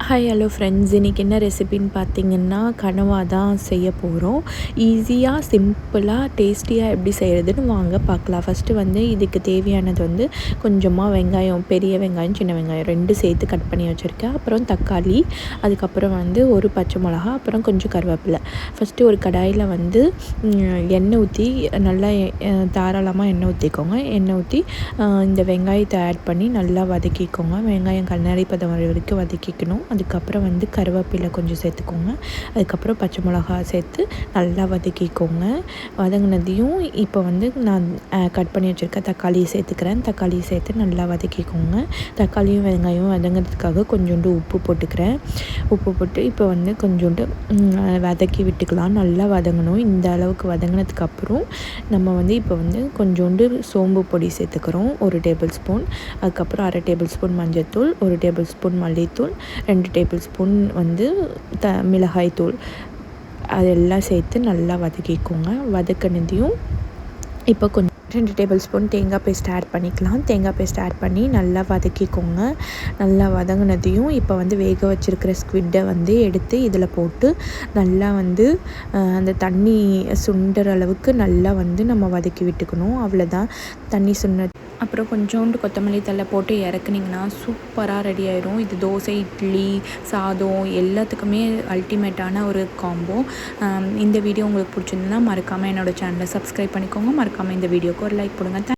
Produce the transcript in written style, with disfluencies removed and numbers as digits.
Hi hello friends, இன்றைக்கி என்ன ரெசிபின்னு பார்த்தீங்கன்னா கனவா தான் செய்ய போகிறோம். ஈஸியாக சிம்பிளாக டேஸ்டியாக எப்படி செய்கிறதுன்னு வாங்க பார்க்கலாம். ஃபஸ்ட்டு வந்து இதுக்கு தேவையானது வந்து கொஞ்சமாக வெங்காயம், பெரிய வெங்காயம் சின்ன வெங்காயம் 2 சேர்த்து கட் பண்ணி வச்சுருக்கேன். அப்புறம் தக்காளி, அதுக்கப்புறம் வந்து ஒரு பச்சை மிளகா, அப்புறம் கொஞ்சம் கருவேப்பிலை. ஃபஸ்ட்டு ஒரு கடாயில் வந்து எண்ணெய் ஊற்றி நல்லா தாராளமாக எண்ணெய் ஊற்றிக்கோங்க. எண்ணெய் ஊற்றி இந்த வெங்காயத்தை ஆட் பண்ணி நல்லா வதக்கிக்கோங்க. வெங்காயம் கண்ணாடி பதம் வர வரைக்கும் வதக்கிக்கணும். அதுக்கப்புறம் வந்து கருவேப்பிலை கொஞ்சம் சேர்த்துக்கோங்க. அதுக்கப்புறம் பச்சை மிளகா சேர்த்து நல்லா வதக்கிக்கோங்க. வதங்கினதையும் இப்போ வந்து நான் கட் பண்ணி வச்சுருக்க தக்காளியை சேர்த்துக்கிறேன். தக்காளியை சேர்த்து நல்லா வதக்கிக்கோங்க. தக்காளியும் வெங்காயம் வதங்கிறதுக்காக கொஞ்சோண்டு உப்பு போட்டுக்கிறேன். உப்பு போட்டு இப்போ வந்து கொஞ்சோண்டு வதக்கி விட்டுக்கலாம். நல்லா வதங்கணும். இந்த அளவுக்கு வதங்கினதுக்கப்புறம் நம்ம வந்து இப்போ வந்து கொஞ்சோண்டு சோம்பு பொடி சேர்த்துக்கிறோம், 1 டேபிள் ஸ்பூன். அதுக்கப்புறம் 1/2 டேபிள் ஸ்பூன் மஞ்சள்தூள், 1 டேபிள் ஸ்பூன் மல்லித்தூள், 2 டேபிள் ஸ்பூன் வந்து மிளகாய் தூள், அதெல்லாம் சேர்த்து நல்லா வதக்கிக்கோங்க. வதக்கினதையும் இப்போ கொஞ்சம் 2 டேபிள் ஸ்பூன் தேங்காய் பேஸ்ட் ஆட் பண்ணிக்கலாம். தேங்காய் பேஸ்ட் ஆட் பண்ணி நல்லா வதக்கிக்கோங்க. நல்லா வதங்கினதையும் இப்போ வந்து வேக வச்சுருக்கிற ஸ்குவிட்டை வந்து எடுத்து இதில் போட்டு நல்லா வந்து அந்த தண்ணி சுண்டுற அளவுக்கு நல்லா வந்து நம்ம வதக்கி விட்டுக்கணும். அவ்வளோதான், தண்ணி அப்புறம் கொஞ்சோண்டு கொத்தமல்லி தழை போட்டு இறக்குனிங்கன்னா சூப்பராக ரெடி ஆயிடும். இது தோசை, இட்லி, சாதம் எல்லாத்துக்குமே அல்டிமேட்டான ஒரு காம்போ. இந்த வீடியோ உங்களுக்கு பிடிச்சிருந்ததுன்னா மறக்காமல் என்னோடய சேனலை சப்ஸ்கிரைப் பண்ணிக்கோங்க. மறக்காமல் இந்த வீடியோக்கு ஒரு லைக் போடுங்க.